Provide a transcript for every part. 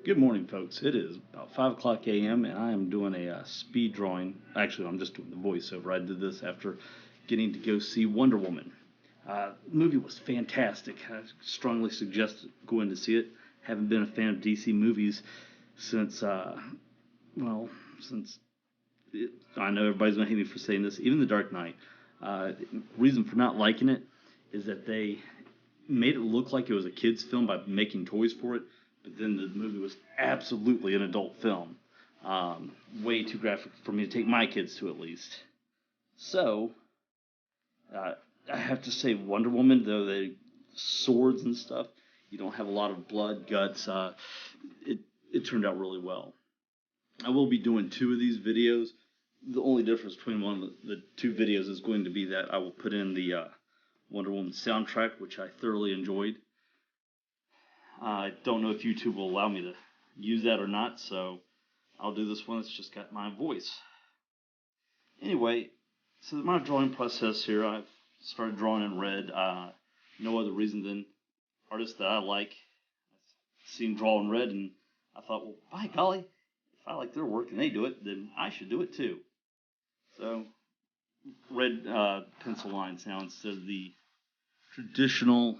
Good morning, folks. It is about 5 o'clock a.m., and I am doing a speed drawing. Actually, I'm just doing the voiceover. I did this after getting to go see Wonder Woman. The movie was fantastic. I strongly suggest going to see it. Haven't been a fan of DC movies since, well, since I know everybody's going to hate me for saying this, even The Dark Knight. Reason for not liking it is that they made it look like it was a kid's film by making toys for it, but then the movie was absolutely an adult film. Way too graphic for me to take my kids to, at least. So, uh, I have to say, Wonder Woman, though they swords and stuff, you don't have a lot of blood, guts. It it turned out really well. I will be doing two of these videos. The only difference between one of the two videos is going to be that I will put in the Wonder Woman soundtrack, which I thoroughly enjoyed. I don't know if YouTube will allow me to use that or not, so I'll do this one. It's just got my voice. Anyway, so my drawing process here, I've started drawing in red. No other reason than artists that I like. I've seen draw in red, and I thought, well, by golly, if I like their work and they do it, then I should do it too. So, red pencil lines now instead of the traditional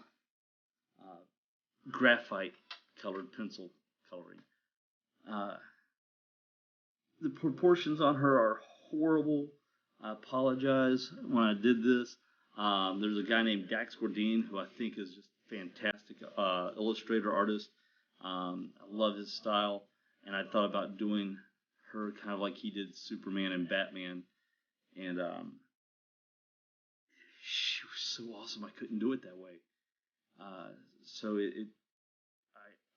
uh, graphite colored pencil coloring. Uh, the proportions on her are horrible. I apologize when I did this. There's a guy named Dax Gordine who I think is just fantastic illustrator artist. I love his style, and I thought about doing her kind of like he did Superman and Batman, and she was so awesome. I couldn't do it that way. Uh, so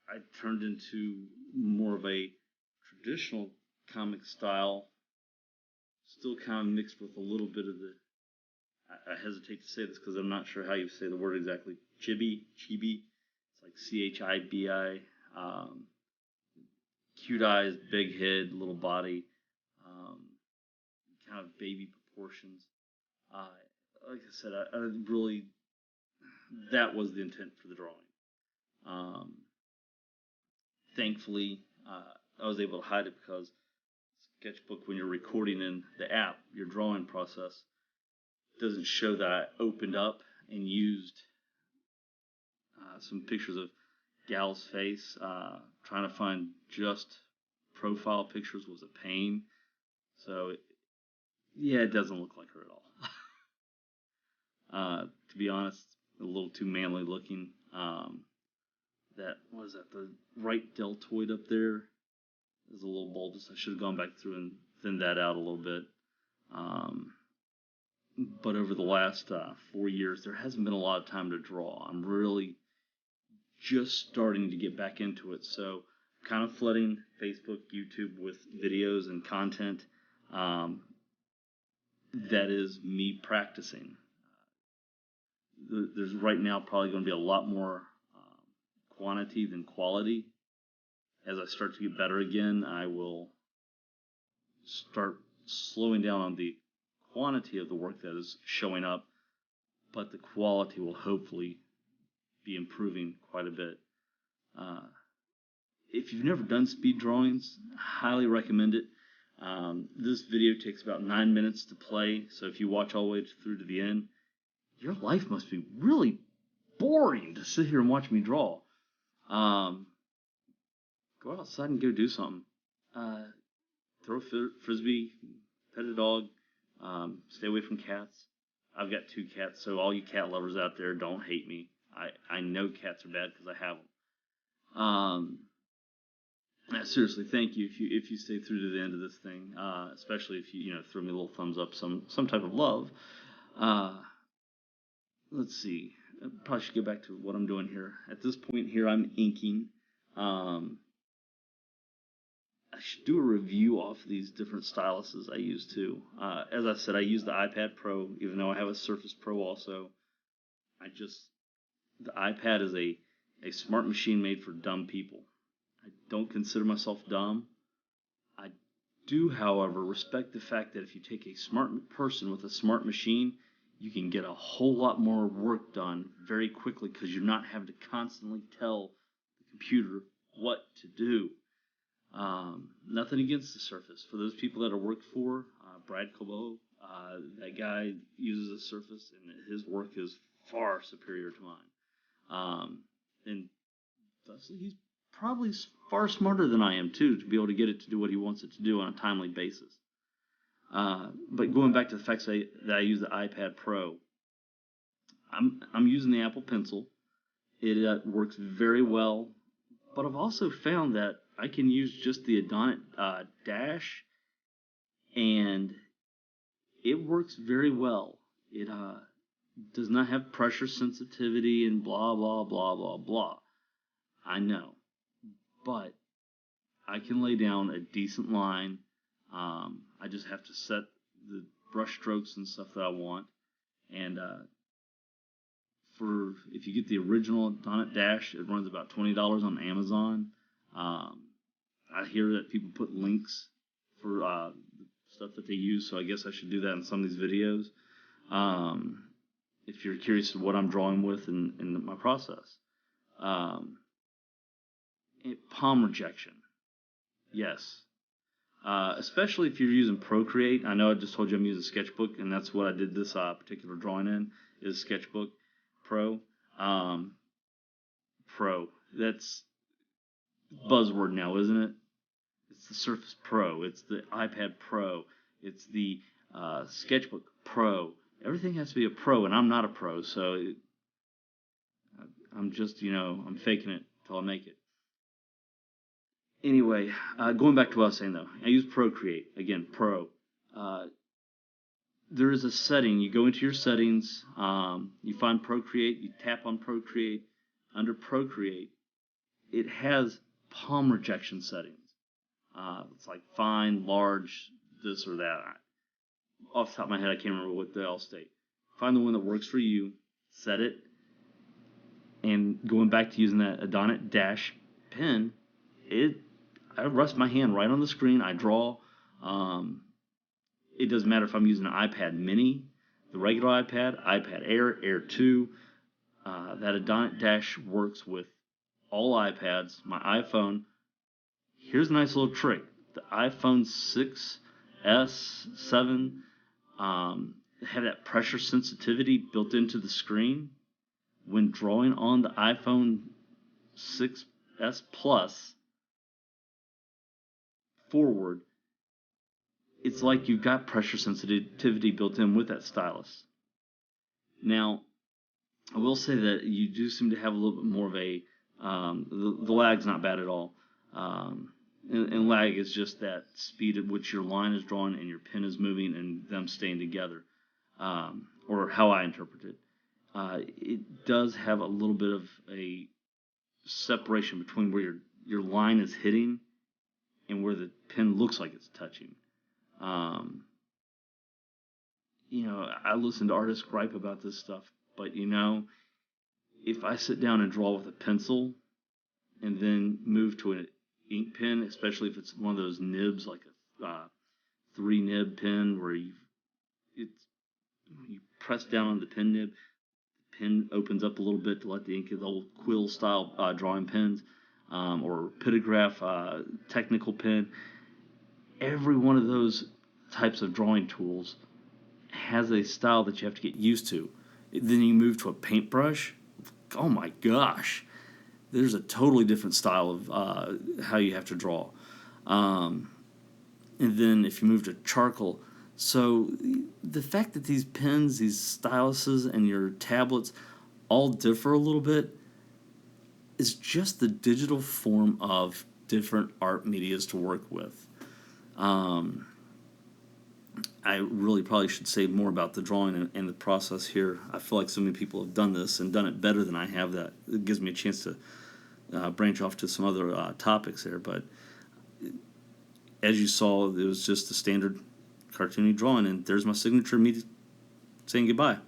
I turned into more of a traditional comic style, still kind of mixed with a little bit of the. I hesitate to say this because I'm not sure how you say the word exactly. Chibi. It's like Chibi. Cute eyes, big head, little body, um, kind of baby proportions. Uh, like I said, I really that was the intent for the drawing. Um, Thankfully, I was able to hide it because Sketchbook, when you're recording in the app, your drawing process doesn't show that I opened up and used some pictures of Gal's face. Trying to find just profile pictures was a pain. So, yeah, it doesn't look like her at all. To be honest, a little too manly looking. That was that the right deltoid up there is a little bulbous. I should have gone back through and thinned that out a little bit. Um, but over the last 4 years, there hasn't been a lot of time to draw. I'm really just starting to get back into it. So, kind of flooding Facebook, YouTube with videos and content that is me practicing. There's right now probably going to be a lot more quantity than quality. As I start to get better again, I will start slowing down on the quantity of the work that is showing up, but the quality will hopefully be improving quite a bit. Uh, if you've never done speed drawings, highly recommend it. This video takes about 9 minutes to play, so if you watch all the way through to the end, your life must be really boring to sit here and watch me draw. Um, Go outside and go do something. Uh, Throw a frisbee, pet a dog, stay away from cats. I've got two cats, so all you cat lovers out there, don't hate me. I know cats are bad because I have them. Seriously, thank you if you stay through to the end of this thing, especially if you throw me a little thumbs up, some type of love. Uh, let's see. I probably should go back to what I'm doing here. At this point here, I'm inking. Um, I should do a review off these different styluses I use too. As I said, I use the iPad Pro, even though I have a Surface Pro also. I just the iPad is a smart machine made for dumb people. I don't consider myself dumb. I do, however, respect the fact that if you take a smart person with a smart machine, you can get a whole lot more work done very quickly because you're not having to constantly tell the computer what to do. Nothing against the Surface. For those people that I worked for, Brad Cobo, that guy uses the Surface, and his work is far superior to mine. And thusly, he's probably far smarter than I am too, to be able to get it to do what he wants it to do on a timely basis. But going back to the fact that I use the iPad Pro, I'm using the Apple Pencil. It works very well, but I've also found that I can use just the Adonit Dash, and it works very well. It does not have pressure sensitivity and blah blah blah blah blah. I know, but I can lay down a decent line. I just have to set the brush strokes and stuff that I want. And if you get the original Donut Dash, it runs about $20 on Amazon. I hear that people put links for the stuff that they use, so I guess I should do that in some of these videos. If you're curious of what I'm drawing with in my process. Palm rejection. Yes. Especially if you're using Procreate. I know I just told you I'm using Sketchbook, and that's what I did this particular drawing in, is Sketchbook Pro. Pro. That's buzzword now, isn't it? It's the Surface Pro. It's the iPad Pro. It's the Sketchbook Pro. Everything has to be a pro, and I'm not a pro, so I'm just, I'm faking it till I make it. Anyway, going back to what I was saying, though. I use Procreate. Again, Pro. There is a setting. You go into your settings. You find Procreate. You tap on Procreate. Under Procreate, it has palm rejection settings. It's like fine, large, this or that. Off the top of my head, I can't remember what they all state. Find the one that works for you. Set it. And going back to using that Adonit Dash pen, I rest my hand right on the screen. I draw. It doesn't matter if I'm using an iPad Mini, the regular iPad, iPad Air, Air 2. That Adonit Dash works with all iPads. My iPhone. Here's a nice little trick. The iPhone 6S, 7 have that pressure sensitivity built into the screen. When drawing on the iPhone 6S Plus forward, it's like you've got pressure sensitivity built in with that stylus. Now, I will say that you do seem to have a little bit more of a, the lag's not bad at all. And lag is just that speed at which your line is drawn and your pen is moving and them staying together, or how I interpret it. It does have a little bit of a separation between where your line is hitting and where the pen looks like it's touching. I listen to artists gripe about this stuff, but if I sit down and draw with a pencil and then move to an ink pen, especially if it's one of those nibs, like a 3-nib pen where you press down on the pen nib, the pen opens up a little bit to let the ink, the old quill style drawing pens, or Pitograph technical pen. Every one of those types of drawing tools has a style that you have to get used to. Then you move to a paintbrush. Oh my gosh, there's a totally different style of how you have to draw. And then if you move to charcoal, so the fact that these pens, these styluses, and your tablets all differ a little bit is just the digital form of different art medias to work with. I really probably should say more about the drawing and the process here. I feel like so many people have done this and done it better than I have. That it gives me a chance to branch off to some other topics there. But as you saw, it was just a standard cartoony drawing, and there's my signature me saying goodbye.